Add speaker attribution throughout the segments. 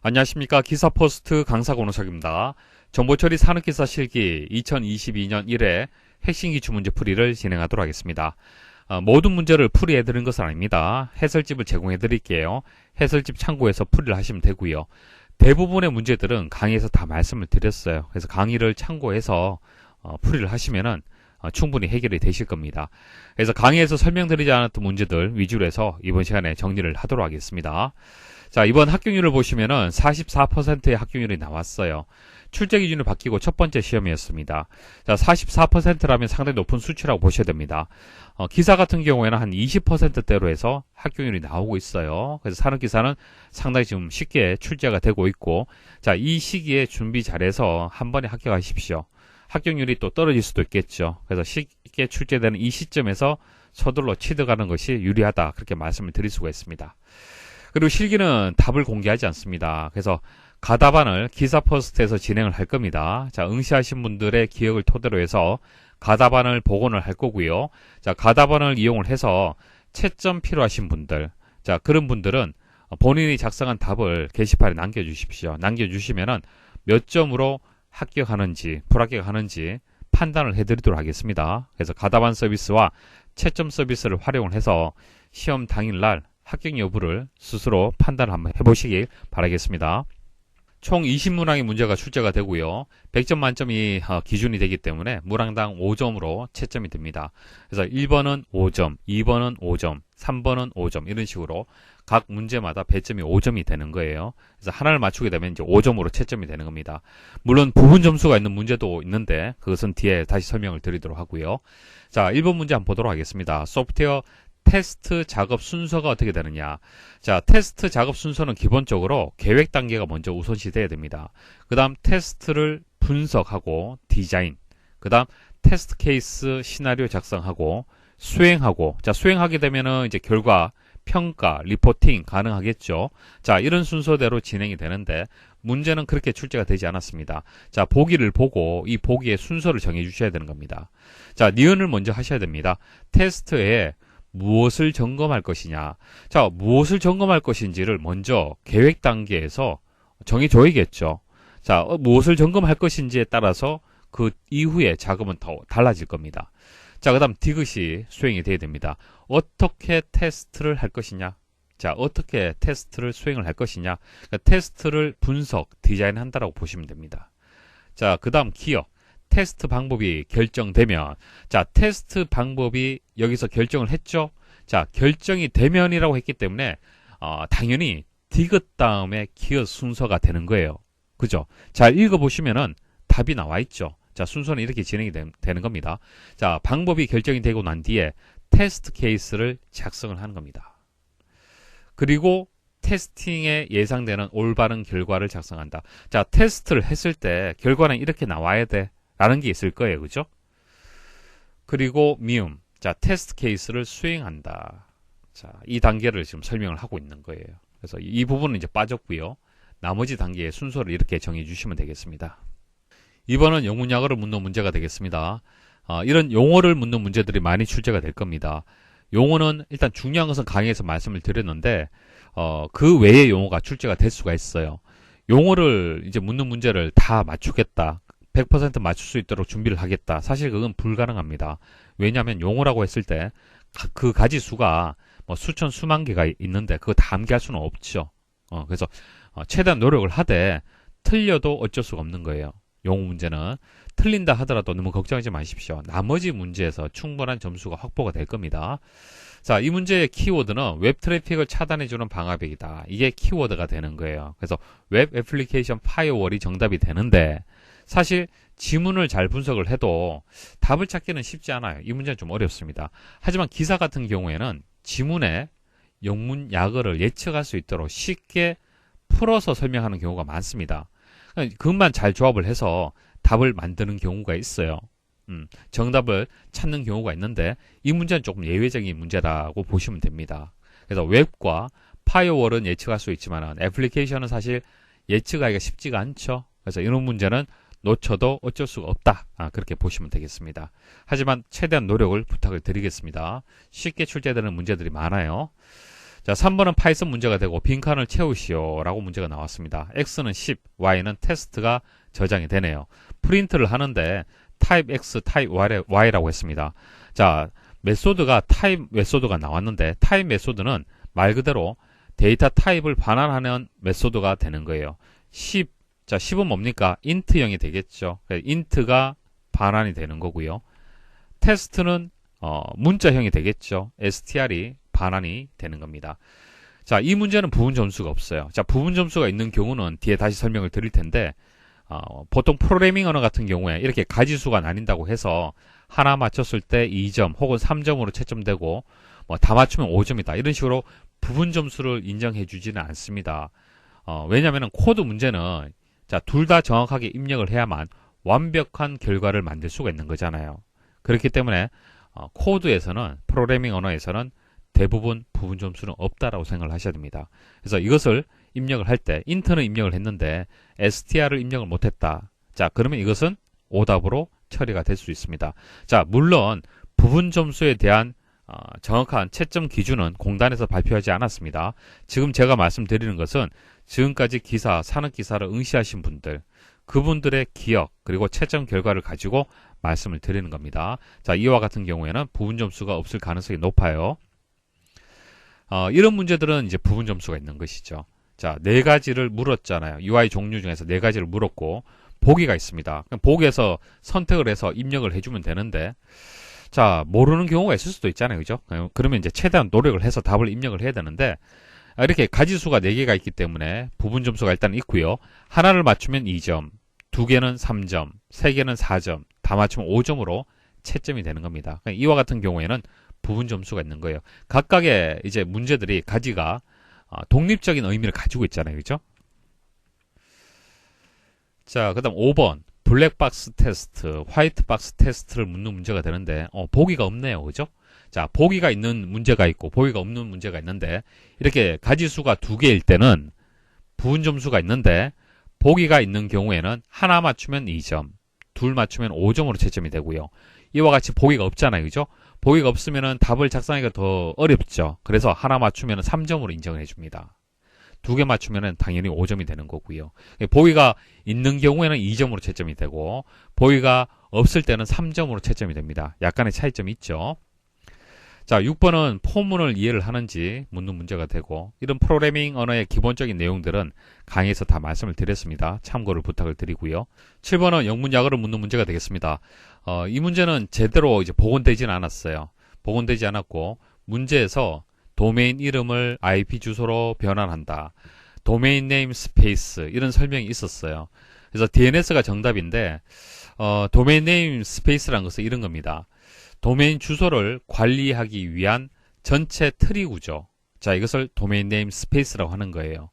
Speaker 1: 안녕하십니까. 기사포스트 강사 권호석입니다. 정보처리 산업기사 실기 2022년 1회 핵심 기출문제 풀이를 진행하도록 하겠습니다. 모든 문제를 풀이해드리는 것은 아닙니다. 해설집을 제공해드릴게요. 해설집 참고해서 풀이를 하시면 되고요. 대부분의 문제들은 강의에서 다 말씀을 드렸어요. 그래서 강의를 참고해서 풀이를 하시면은 충분히 해결이 되실 겁니다. 그래서 강의에서 설명드리지 않았던 문제들 위주로 해서 이번 시간에 정리를 하도록 하겠습니다. 자, 이번 합격률을 보시면은 44%의 합격률이 나왔어요. 출제 기준이 바뀌고 첫 번째 시험이었습니다. 자, 44%라면 상당히 높은 수치라고 보셔야 됩니다. 기사 같은 경우에는 한 20%대로 해서 합격률이 나오고 있어요. 그래서 산업기사는 상당히 지금 쉽게 출제가 되고 있고, 자, 이 시기에 준비 잘해서 한 번에 합격하십시오. 합격률이 또 떨어질 수도 있겠죠. 그래서 쉽게 출제되는 이 시점에서 서둘러 취득하는 것이 유리하다. 그렇게 말씀을 드릴 수가 있습니다. 그리고 실기는 답을 공개하지 않습니다. 그래서 가답안을 기사퍼스트에서 진행을 할 겁니다. 자, 응시하신 분들의 기억을 토대로 해서 가답안을 복원을 할 거고요. 자, 가답안을 이용을 해서 채점 필요하신 분들, 자, 그런 분들은 본인이 작성한 답을 게시판에 남겨주십시오. 남겨주시면은 몇 점으로 합격하는지 불합격하는지 판단을 해드리도록 하겠습니다. 그래서 가답안 서비스와 채점 서비스를 활용을 해서 시험 당일날 합격 여부를 스스로 판단을 한번 해보시길 바라겠습니다. 총 20문항의 문제가 출제가 되고요. 100점 만점이 기준이 되기 때문에 문항당 5점으로 채점이 됩니다. 그래서 1번은 5점, 2번은 5점, 3번은 5점 이런 식으로 각 문제마다 배점이 5점이 되는 거예요. 그래서 하나를 맞추게 되면 이제 5점으로 채점이 되는 겁니다. 물론 부분 점수가 있는 문제도 있는데 그것은 뒤에 다시 설명을 드리도록 하고요. 자, 1번 문제 한번 보도록 하겠습니다. 소프트웨어 테스트 작업 순서가 어떻게 되느냐. 자, 테스트 작업 순서는 기본적으로 계획 단계가 먼저 우선시 돼야 됩니다. 그 다음 테스트를 분석하고 디자인, 그 다음 테스트 케이스 시나리오 작성하고 수행하고, 자, 수행하게 되면은 이제 결과 평가, 리포팅 가능하겠죠. 자, 이런 순서대로 진행이 되는데 문제는 그렇게 출제가 되지 않았습니다. 자, 보기를 보고 이 보기의 순서를 정해 주셔야 되는 겁니다. 자, 니은을 먼저 하셔야 됩니다. 테스트에 무엇을 점검할 것이냐. 자, 무엇을 점검할 것인지를 먼저 계획 단계에서 정해줘야겠죠. 자, 무엇을 점검할 것인지에 따라서 그 이후에 작업은 더 달라질 겁니다. 자, 그 다음 디귿이 수행이 돼야 됩니다. 어떻게 테스트를 할 것이냐. 자, 어떻게 테스트를 수행을 할 것이냐. 그러니까 테스트를 분석, 디자인한다라고 보시면 됩니다. 자, 그 다음 기억. 테스트 방법이 결정되면, 자, 테스트 방법이 여기서 결정을 했죠. 자, 결정이 되면이라고 했기 때문에 당연히 디귿 다음에 기억 순서가 되는 거예요. 그죠? 잘 읽어보시면은 답이 나와 있죠. 자, 순서는 이렇게 진행이 되는 겁니다. 자, 방법이 결정이 되고 난 뒤에 테스트 케이스를 작성을 하는 겁니다. 그리고 테스팅에 예상되는 올바른 결과를 작성한다. 자, 테스트를 했을 때 결과는 이렇게 나와야 돼. 라는 게 있을 거예요. 그죠? 그리고 미음. 자, 테스트 케이스를 수행한다. 자, 이 단계를 지금 설명을 하고 있는 거예요. 그래서 이 부분은 이제 빠졌고요. 나머지 단계의 순서를 이렇게 정해 주시면 되겠습니다. 이번은 영문약어를 묻는 문제가 되겠습니다. 이런 용어를 묻는 문제들이 많이 출제가 될 겁니다. 용어는 일단 중요한 것은 강의에서 말씀을 드렸는데 그 외의 용어가 출제가 될 수가 있어요. 용어를 이제 묻는 문제를 다 맞추겠다. 100% 맞출 수 있도록 준비를 하겠다. 사실 그건 불가능합니다. 왜냐하면 용어라고 했을 때 그 가지수가 뭐 수천 수만 개가 있는데 그거 다 암기할 수는 없죠. 그래서 최대한 노력을 하되 틀려도 어쩔 수가 없는 거예요. 용어 문제는 틀린다 하더라도 너무 걱정하지 마십시오. 나머지 문제에서 충분한 점수가 확보가 될 겁니다. 자, 이 문제의 키워드는 웹 트래픽을 차단해주는 방화벽이다. 이게 키워드가 되는 거예요. 그래서 웹 애플리케이션 파이어월이 정답이 되는데 사실 지문을 잘 분석을 해도 답을 찾기는 쉽지 않아요. 이 문제는 좀 어렵습니다. 하지만 기사 같은 경우에는 지문에 영문 약어를 예측할 수 있도록 쉽게 풀어서 설명하는 경우가 많습니다. 그것만 잘 조합을 해서 답을 만드는 경우가 있어요. 정답을 찾는 경우가 있는데 이 문제는 조금 예외적인 문제라고 보시면 됩니다. 그래서 웹과 파이어월은 예측할 수 있지만 애플리케이션은 사실 예측하기가 쉽지가 않죠. 그래서 이런 문제는 놓쳐도 어쩔 수가 없다. 그렇게 보시면 되겠습니다. 하지만 최대한 노력을 부탁을 드리겠습니다. 쉽게 출제되는 문제들이 많아요. 자, 3번은 파이썬 문제가 되고 빈칸을 채우시오 라고 문제가 나왔습니다. X는 10, Y는 테스트가 저장이 되네요. 프린트를 하는데 타입 X, 타입 Y라고 했습니다. 자, 메소드가 타입 메소드가 나왔는데 타입 메소드는 말 그대로 데이터 타입을 반환하는 메소드가 되는 거예요. 10, 자, 10은 뭡니까? int형이 되겠죠. int가 반환이 되는 거고요. 테스트는 문자형이 되겠죠. str이 반환이 되는 겁니다. 자, 이 문제는 부분 점수가 없어요. 자, 부분 점수가 있는 경우는 뒤에 다시 설명을 드릴 텐데 보통 프로그래밍 언어 같은 경우에 이렇게 가지수가 나뉜다고 해서 하나 맞췄을 때 2점 혹은 3점으로 채점되고 뭐 다 맞추면 5점이다. 이런 식으로 부분 점수를 인정해 주지는 않습니다. 왜냐하면 코드 문제는 자, 둘 다 정확하게 입력을 해야만 완벽한 결과를 만들 수가 있는 거잖아요. 그렇기 때문에 코드에서는 프로그래밍 언어에서는 대부분 부분 점수는 없다라고 생각을 하셔야 됩니다. 그래서 이것을 입력을 할 때 int는 입력을 했는데 str을 입력을 못했다. 자, 그러면 이것은 오답으로 처리가 될 수 있습니다. 자, 물론 부분 점수에 대한 정확한 채점 기준은 공단에서 발표하지 않았습니다. 지금 제가 말씀드리는 것은 지금까지 기사, 산업기사를 응시하신 분들, 그분들의 기억 그리고 채점 결과를 가지고 말씀을 드리는 겁니다. 자, 이와 같은 경우에는 부분 점수가 없을 가능성이 높아요. 이런 문제들은 이제 부분 점수가 있는 것이죠. 자, 네 가지를 물었잖아요. UI 종류 중에서 네 가지를 물었고 보기가 있습니다. 그럼 보기에서 선택을 해서 입력을 해주면 되는데 자, 모르는 경우가 있을 수도 있잖아요. 그죠? 그러면 이제 최대한 노력을 해서 답을 입력을 해야 되는데 이렇게 가지수가 4개가 있기 때문에 부분 점수가 일단 있고요. 하나를 맞추면 2점, 2개는 3점, 3개는 4점, 다 맞추면 5점으로 채점이 되는 겁니다. 이와 같은 경우에는 부분 점수가 있는 거예요. 각각의 이제 문제들이 가지가 독립적인 의미를 가지고 있잖아요. 그죠? 자, 그 다음 5번. 블랙박스 테스트, 화이트박스 테스트를 묻는 문제가 되는데 보기가 없네요. 그죠? 자, 보기가 있는 문제가 있고 보기가 없는 문제가 있는데 이렇게 가지수가 2개일 때는 부분 점수가 있는데 보기가 있는 경우에는 하나 맞추면 2점, 둘 맞추면 5점으로 채점이 되고요. 이와 같이 보기가 없잖아요. 그죠? 보기가 없으면 답을 작성하기가 더 어렵죠. 그래서 하나 맞추면 3점으로 인정을 해줍니다. 2개 맞추면 당연히 5점이 되는 거고요. 보기가 있는 경우에는 2점으로 채점이 되고 보기가 없을 때는 3점으로 채점이 됩니다. 약간의 차이점이 있죠. 자, 6번은 포문을 이해를 하는지 묻는 문제가 되고 이런 프로그래밍 언어의 기본적인 내용들은 강의에서 다 말씀을 드렸습니다. 참고를 부탁을 드리고요. 7번은 영문약어를 묻는 문제가 되겠습니다. 이 문제는 제대로 이제 복원되지는 않았어요. 복원되지 않았고 문제에서 도메인 이름을 IP 주소로 변환한다. 도메인 네임 스페이스 이런 설명이 있었어요. 그래서 DNS가 정답인데 도메인 네임 스페이스라는 것은 이런 겁니다. 도메인 주소를 관리하기 위한 전체 트리 구조. 자, 이것을 도메인 네임 스페이스라고 하는 거예요.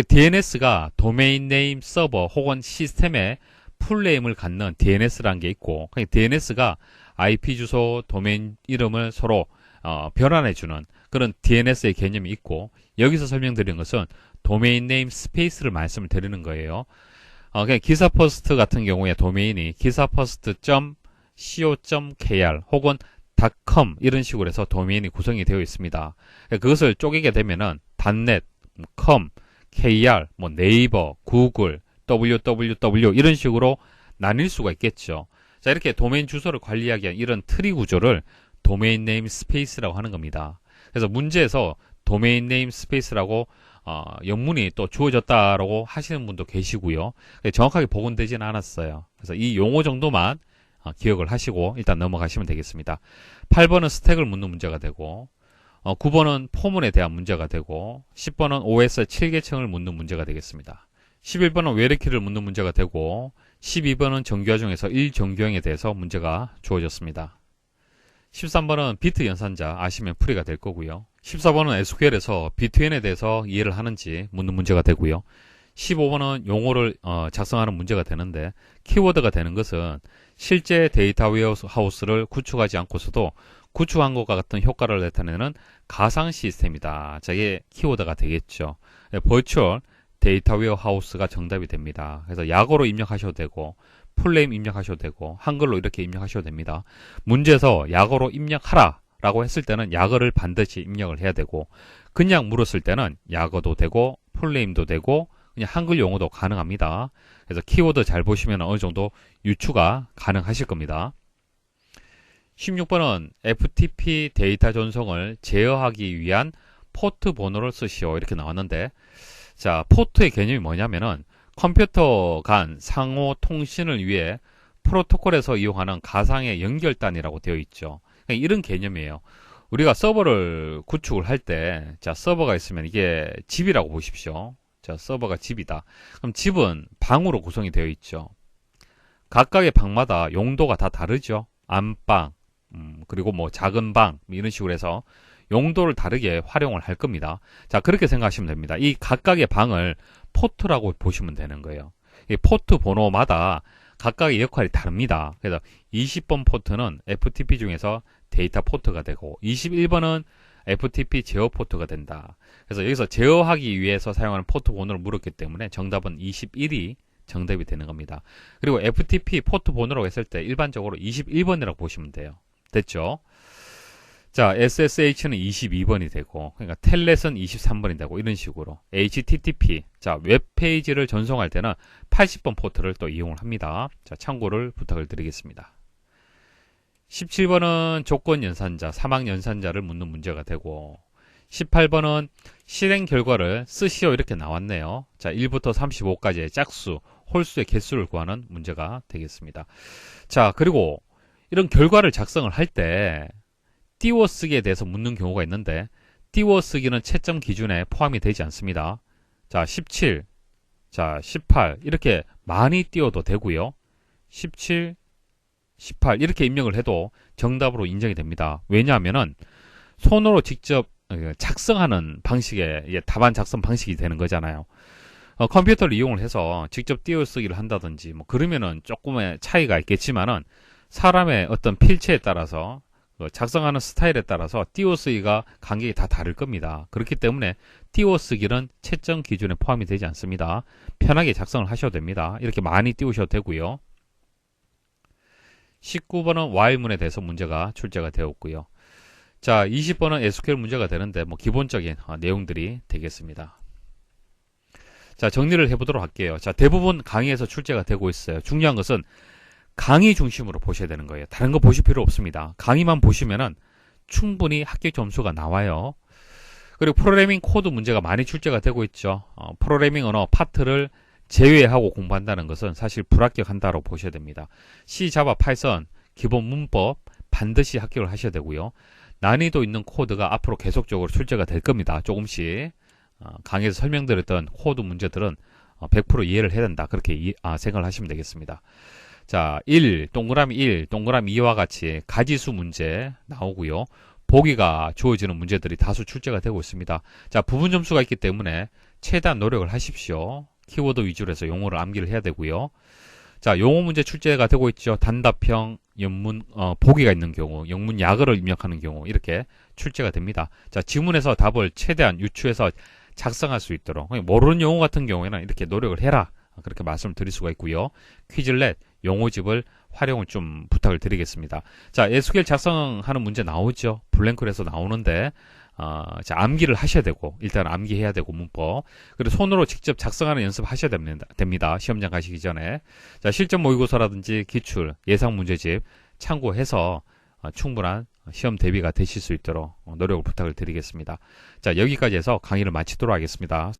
Speaker 1: DNS가 도메인 네임 서버 혹은 시스템의 풀네임을 갖는 DNS라는 게 있고 DNS가 IP 주소, 도메인 이름을 서로 변환해주는 그런 DNS의 개념이 있고 여기서 설명드리는 것은 도메인 네임 스페이스를 말씀을 드리는 거예요. 그냥 기사 퍼스트 같은 경우에 도메인이 기사퍼스트.co.kr 혹은 .com 이런 식으로 해서 도메인이 구성이 되어 있습니다. 그것을 쪼개게 되면은 .net, com, kr, 뭐 네이버, 구글, www 이런 식으로 나뉠 수가 있겠죠. 자, 이렇게 도메인 주소를 관리하기 위한 이런 트리 구조를 도메인 네임 스페이스라고 하는 겁니다. 그래서 문제에서 도메인 네임 스페이스라고 영문이 또 주어졌다라고 하시는 분도 계시고요. 정확하게 복원되지는 않았어요. 그래서 이 용어 정도만 기억을 하시고 일단 넘어가시면 되겠습니다. 8번은 스택을 묻는 문제가 되고 9번은 포문에 대한 문제가 되고 10번은 OS 7계층을 묻는 문제가 되겠습니다. 11번은 외래키를 묻는 문제가 되고 12번은 정규화 중에서 1정규형에 대해서 문제가 주어졌습니다. 13번은 비트 연산자 아시면 풀이가 될 거고요. 14번은 SQL에서 비트엔에 대해서 이해를 하는지 묻는 문제가 되고요. 15번은 용어를 작성하는 문제가 되는데 키워드가 되는 것은 실제 데이터 웨어하우스를 구축하지 않고서도 구축한 것과 같은 효과를 나타내는 가상 시스템이다. 자, 이게 키워드가 되겠죠. 버추얼 데이터 웨어하우스가 정답이 됩니다. 그래서 약어로 입력하셔도 되고 풀네임 입력하셔도 되고 한글로 이렇게 입력하셔도 됩니다. 문제에서 약어로 입력하라 라고 했을 때는 약어를 반드시 입력을 해야 되고, 그냥 물었을 때는 약어도 되고 풀네임도 되고 그냥 한글 용어도 가능합니다. 그래서 키워드 잘 보시면 어느 정도 유추가 가능하실 겁니다. 16번은 FTP 데이터 전송을 제어하기 위한 포트 번호를 쓰시오 이렇게 나왔는데, 자, 포트의 개념이 뭐냐면은 컴퓨터 간 상호 통신을 위해 프로토콜에서 이용하는 가상의 연결단이라고 되어 있죠. 그러니까 이런 개념이에요. 우리가 서버를 구축을 할 때, 자, 서버가 있으면 이게 집이라고 보십시오. 자, 서버가 집이다. 그럼 집은 방으로 구성이 되어 있죠. 각각의 방마다 용도가 다 다르죠. 안방, 그리고 뭐 작은 방, 이런 식으로 해서 용도를 다르게 활용을 할 겁니다. 자, 그렇게 생각하시면 됩니다. 이 각각의 방을 포트라고 보시면 되는 거예요. 이 포트 번호마다 각각의 역할이 다릅니다. 그래서 20번 포트는 FTP 중에서 데이터 포트가 되고 21번은 FTP 제어 포트가 된다. 그래서 여기서 제어하기 위해서 사용하는 포트 번호를 물었기 때문에 정답은 21이 정답이 되는 겁니다. 그리고 FTP 포트 번호라고 했을 때 일반적으로 21번이라고 보시면 돼요. 됐죠? 자, SSH는 22번이 되고, 그러니까 텔넷은 23번이 되고, 이런 식으로. HTTP, 자, 웹페이지를 전송할 때는 80번 포트를 또 이용을 합니다. 자, 참고를 부탁을 드리겠습니다. 17번은 조건 연산자, 사망 연산자를 묻는 문제가 되고, 18번은 실행 결과를 쓰시오 이렇게 나왔네요. 자, 1부터 35까지의 짝수, 홀수의 개수를 구하는 문제가 되겠습니다. 자, 그리고 이런 결과를 작성을 할 때 띄워쓰기에 대해서 묻는 경우가 있는데, 띄워쓰기는 채점 기준에 포함이 되지 않습니다. 자, 17, 자, 18 이렇게 많이 띄워도 되고요. 17, 18 이렇게 입력을 해도 정답으로 인정이 됩니다. 왜냐하면은 손으로 직접 작성하는 방식의 답안 작성 방식이 되는 거잖아요. 컴퓨터를 이용을 해서 직접 띄워쓰기를 한다든지 뭐 그러면은 조금의 차이가 있겠지만은 사람의 어떤 필체에 따라서 작성하는 스타일에 따라서 띄워쓰기가 간격이 다 다를 겁니다. 그렇기 때문에 띄워쓰기는 채점 기준에 포함이 되지 않습니다. 편하게 작성을 하셔도 됩니다. 이렇게 많이 띄우셔도 되고요. 19번은 while문에 대해서 문제가 출제가 되었고요. 자, 20번은 SQL 문제가 되는데 뭐 기본적인 내용들이 되겠습니다. 자, 정리를 해보도록 할게요. 자, 대부분 강의에서 출제가 되고 있어요. 중요한 것은 강의 중심으로 보셔야 되는 거예요. 다른 거 보실 필요 없습니다. 강의만 보시면은 충분히 합격 점수가 나와요. 그리고 프로그래밍 코드 문제가 많이 출제가 되고 있죠. 프로그래밍 언어 파트를 제외하고 공부한다는 것은 사실 불합격한다고 보셔야 됩니다. C, Java, Python 기본 문법 반드시 합격을 하셔야 되고요. 난이도 있는 코드가 앞으로 계속적으로 출제가 될 겁니다. 조금씩 강의에서 설명드렸던 코드 문제들은 100% 이해를 해야 된다. 그렇게 생각을 하시면 되겠습니다. 자, 1, 동그라미 1, 동그라미 2와 같이 가지수 문제 나오고요. 보기가 주어지는 문제들이 다수 출제가 되고 있습니다. 자, 부분 점수가 있기 때문에 최대한 노력을 하십시오. 키워드 위주로 해서 용어를 암기를 해야 되고요. 자, 용어 문제 출제가 되고 있죠. 단답형, 영문, 보기가 있는 경우, 영문 약어를 입력하는 경우 이렇게 출제가 됩니다. 자, 지문에서 답을 최대한 유추해서 작성할 수 있도록 모르는 용어 같은 경우에는 이렇게 노력을 해라. 그렇게 말씀을 드릴 수가 있고요. 퀴즐렛, 용어집을 활용을 좀 부탁을 드리겠습니다. 자, SQL 작성하는 문제 나오죠. 블랭크에서 나오는데 자, 암기를 하셔야 되고 일단 암기해야 되고 문법 그리고 손으로 직접 작성하는 연습 하셔야 됩니다. 시험장 가시기 전에. 자, 실전 모의고사라든지 기출, 예상 문제집 참고해서 충분한 시험 대비가 되실 수 있도록 노력을 부탁을 드리겠습니다. 자, 여기까지 해서 강의를 마치도록 하겠습니다.